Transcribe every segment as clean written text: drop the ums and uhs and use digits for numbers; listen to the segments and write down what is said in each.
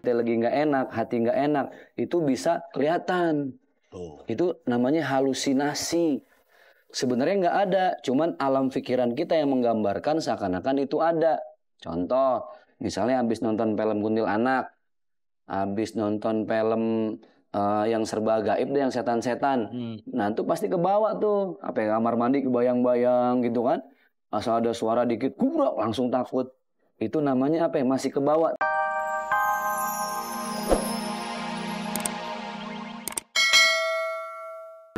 kita lagi nggak enak, hati nggak enak, itu bisa kelihatan. Itu namanya halusinasi. Sebenarnya nggak ada, cuman alam pikiran kita yang menggambarkan seakan-akan itu ada. Contoh, misalnya habis nonton film Kuntilanak, habis nonton film yang serba gaib deh, yang setan-setan. Nah itu pasti kebawa tuh, apa ya, kamar mandi kebayang-bayang gitu kan. Asal ada suara dikit, gubrak langsung takut. Itu namanya apa ya, masih kebawa.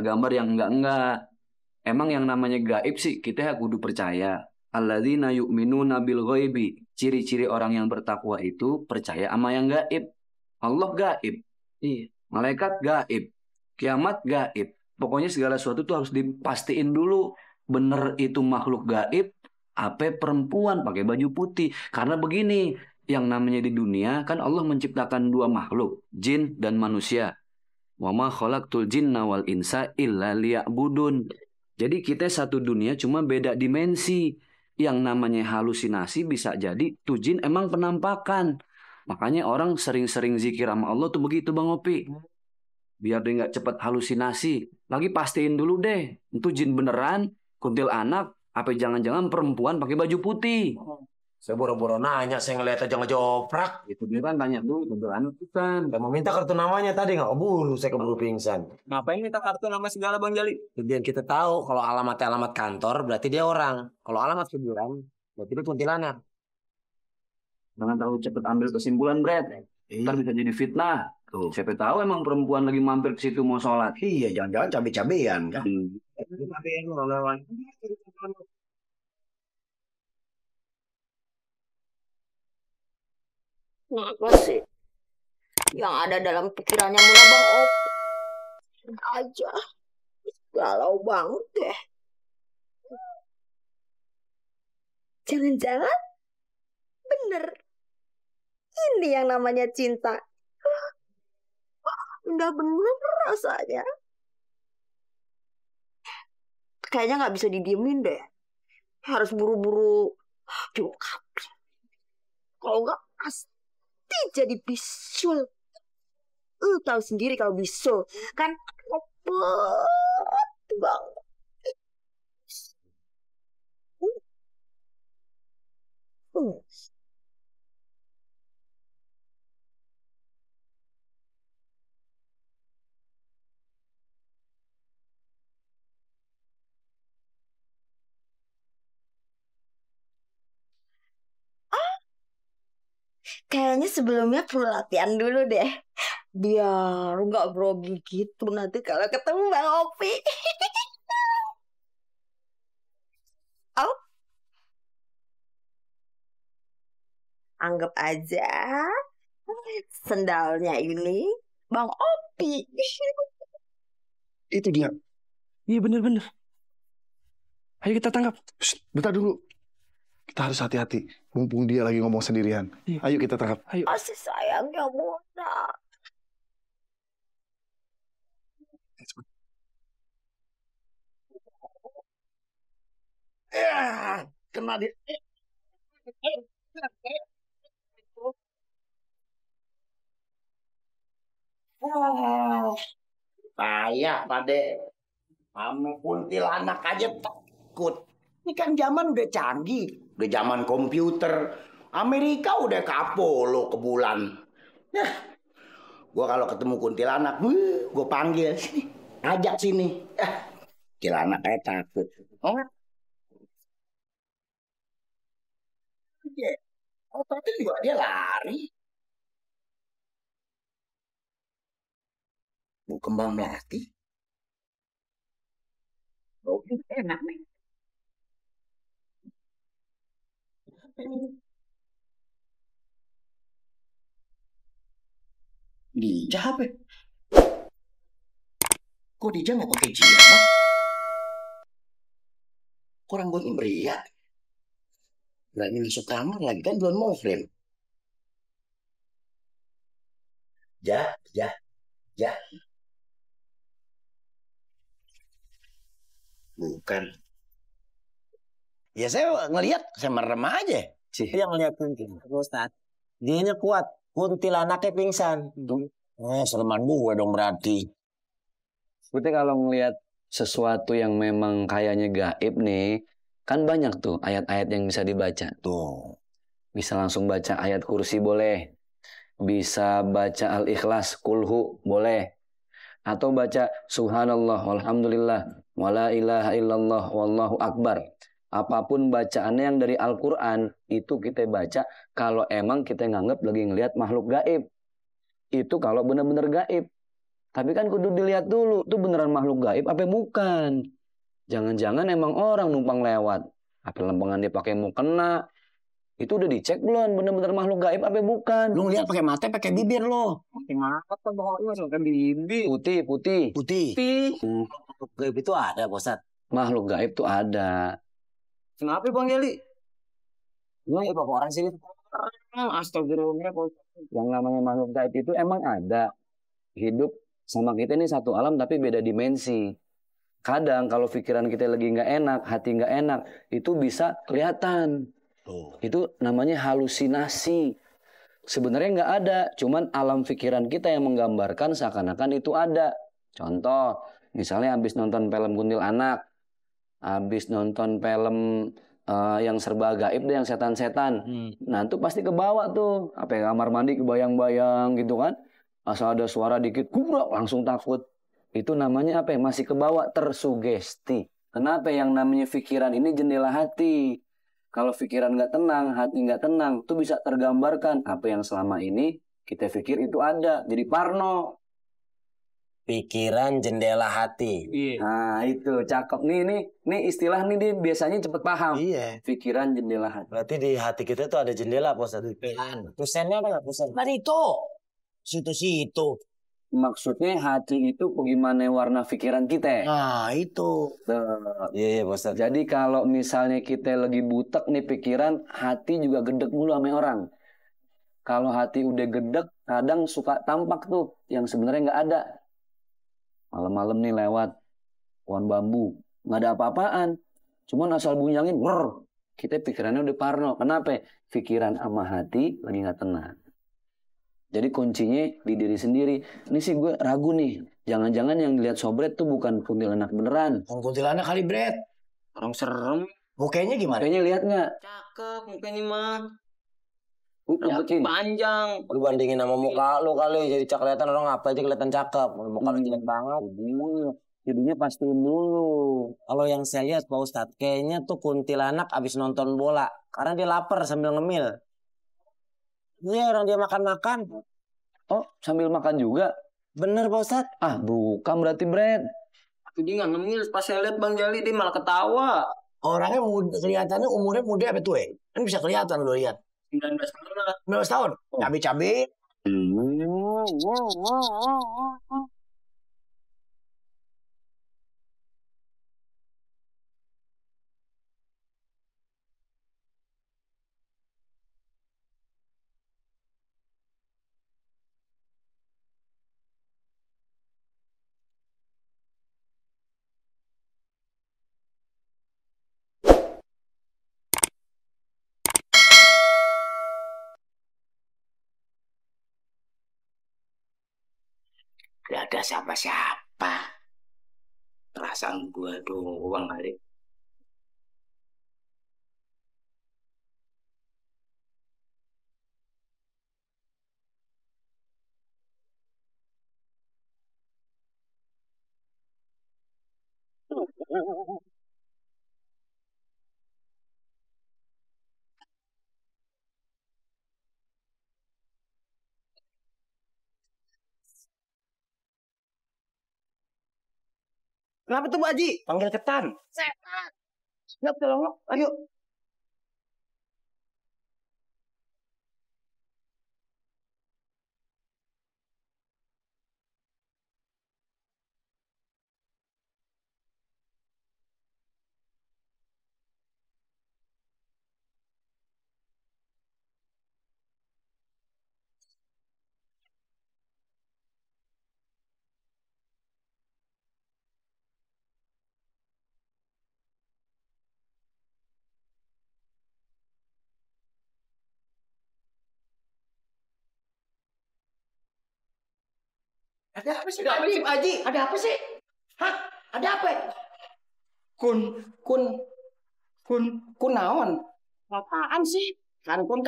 Gambar yang enggak. Emang yang namanya gaib sih kita kudu percaya. Alladzina yu'minuna bil ghaibi. Ciri-ciri orang yang bertakwa itu percaya sama yang gaib. Allah gaib. Iya. Malaikat gaib. Kiamat gaib. Pokoknya segala sesuatu tuh harus dipastiin dulu. Bener itu makhluk gaib. Apa perempuan pakai baju putih. Karena begini. Yang namanya di dunia kan Allah menciptakan dua makhluk. Jin dan manusia. Wa ma khalaqtul jinna wal insa illa liya'budun. Jadi kita satu dunia cuma beda dimensi. Yang namanya halusinasi bisa jadi tuh jin emang penampakan. Makanya orang sering-sering zikir sama Allah tuh begitu Bang Opi. Biar dia nggak cepat halusinasi. Lagi pastiin dulu deh. Itu jin beneran, kuntilanak, apa jangan-jangan perempuan pakai baju putih. Saya boro-boro nanya, saya ngeliat aja ngejoprak. Itu dia kan tanya dulu, kuntilanak bukan. Saya mau minta kartu namanya tadi, nggak keburu, saya keburu pingsan. Ngapain minta kartu nama segala Bang Jali? Biar kita tahu, kalau alamatnya alamat kantor, berarti dia orang. Kalau alamat kuburan, berarti dia kuntilanak. Jangan terlalu cepet ambil kesimpulan, Brad. Ntar bisa jadi fitnah. Tuh. Siapa tahu emang perempuan lagi mampir ke situ mau sholat. Iya, jangan-jangan cabe-cabean kan. Apa sih yang ada dalam pikirannya Muna Bang Opi? Aja galau banget deh. Jangan-jangan bener ini yang namanya cinta. Udah bener rasanya. Kayaknya nggak bisa didiemin deh. Harus buru-buru diungkap. Kalau nggak pasti jadi bisul. Tahu sendiri kalau bisul kan cepet banget. Kayaknya sebelumnya perlu latihan dulu deh. Biar nggak grogi gitu nanti kalau ketemu Bang Opi. Oh. Anggap aja sendalnya ini Bang Opi. Itu dia. Iya bener-bener. Ayo kita tangkap. Bentar dulu. Kita harus hati-hati. Mumpung dia lagi ngomong sendirian. Iya. Ayo kita tangkap. Ayo. Masih sayangnya Muna. Kena dia. Payah, Pade. Sama kuntilanak aja takut. Ini kan zaman udah canggih. Udah zaman komputer. Amerika udah ke Apollo ke bulan. Nah, gua kalau ketemu kuntilanak, gua panggil sini. Ajak sini. Kuntilanak kayak takut. Oh, tapi juga dia lari. Bu kembang melati. Oh, enak nih. Dija apa? Kok Dija nggak pakai jilbab? Kurang buat pria. Berani masuk kamar lagi kan belum muslim. Ja. Bukan. Ya saya ngelihat, saya merem aja. Yang ngeliat kuntilanak, Ustaz. Dianya kuat. kuntilanaknya pingsan. Seleman gue dong berarti. Berarti kalau ngelihat sesuatu yang memang kayaknya gaib nih, kan banyak tuh ayat-ayat yang bisa dibaca. Tuh. Bisa langsung baca ayat kursi boleh. Bisa baca Al-Ikhlas, Kulhu boleh. Atau baca Subhanallah, Walhamdulillah, Wala ilaha illallah, Wallahu Akbar. Apapun bacaannya yang dari Al-Quran, itu kita baca kalau emang kita nganggap lagi ngelihat makhluk gaib. Itu kalau benar-benar gaib. Tapi kan kudu dilihat dulu, itu beneran makhluk gaib apa bukan? Jangan-jangan emang orang numpang lewat. Apa lempengan dia pakai mau kena? Itu udah dicek belum bener-bener makhluk gaib apa bukan? Lu ngeliat pakai mata, pakai bibir lo. Pakai mata pokoknya pakai bibir. Putih. Putih. Makhluk gaib itu ada, Bosat. Makhluk gaib tuh ada. Kenapa Bang Jali? Lu ya berapa orang sih? Astagfirullah. Yang namanya makhluk gaib itu emang ada. Hidup sama kita ini satu alam tapi beda dimensi. Kadang kalau pikiran kita lagi nggak enak, hati nggak enak, itu bisa kelihatan. Itu namanya halusinasi. Sebenarnya nggak ada, cuman alam pikiran kita yang menggambarkan seakan-akan itu ada. Contoh, misalnya habis nonton film Kuntilanak, habis nonton film yang serba gaib deh, yang setan-setan. Nah itu pasti kebawa tuh, apa ya, kamar mandi kebayang-bayang gitu kan. Asal ada suara dikit, gubrak langsung takut. Itu namanya apa ya? Masih kebawa, tersugesti. Kenapa? Yang namanya pikiran ini jendela hati. Kalau pikiran nggak tenang, hati nggak tenang, itu bisa tergambarkan apa yang selama ini kita pikir itu ada. Jadi parno. Pikiran jendela hati. Nah itu cakep nih istilah nih dia biasanya cepet paham. Iya. Pikiran jendela hati. Berarti di hati kita tuh ada jendela, Bosat. Tulisannya ada nggak tulisan? Kan itu. Situ. Maksudnya hati itu bagaimana warna pikiran kita. Nah itu. Iya Bosat. Jadi kalau misalnya kita lagi butek nih pikiran, hati juga gedek mulu sama orang. Kalau hati udah gedek, kadang suka tampak tuh yang sebenarnya nggak ada. Malam-malam nih lewat pohon bambu, nggak ada apa-apaan. Cuman asal bunyi angin, kita pikirannya udah parno. Kenapa? Pikiran sama hati lagi nggak tenang. Jadi kuncinya di diri sendiri. Ini sih gue ragu nih. Jangan-jangan yang dilihat Sobret tuh bukan kuntilanak beneran. Kuntilanak kali, Bret. Orang serem. Mukanya gimana? Kayaknya lihat nggak? Cakep mukanya mah. Yakin? Panjang. Lu bandingin sama muka lu kali. Jadi kelihatan orang apa aja kelihatan cakep. Muka lu jelek banget. Jadinya pastiin dulu. Kalau yang saya lihat Pak Ustadz, kayaknya tuh kuntilanak abis nonton bola. Karena dia lapar sambil ngemil. Iya, orang dia makan-makan. Oh, sambil makan juga? Bener Pak Ustadz. Ah, bukan berarti Bret. Tapi dia nggak ngemil. Pas saya lihat Bang Jali dia malah ketawa. Orangnya muda, kelihatannya umurnya muda apa tua? Kan bisa kelihatan lo lihat. 19 tahun lah. 19 tahun. Cabe-cabe. Gak ada siapa-siapa. Perasaan gua doang kali. Kenapa tuh Bu Haji? Panggil ketan. Setan. Yuk, tolong. Ayo. Ada apa sih? Haji, Haji, ada apa sih? Hah? Ada apa? Kun naon? Apaan sih? Kan kun.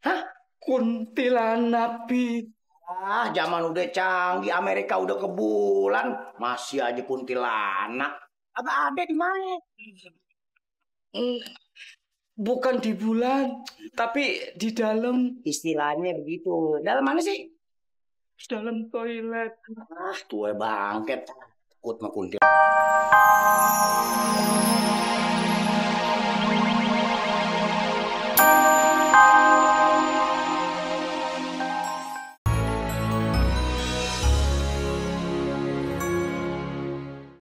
Hah? Kuntilanak Bi. Ah, zaman udah canggih, Amerika udah ke bulan, masih aja kuntilanak. Apa ada di mana? Bukan di bulan, tapi di dalam Istilahnya begitu. Dalam mana sih? dalam toilet. Ah, tua bangket. Takut sama kuntilanak.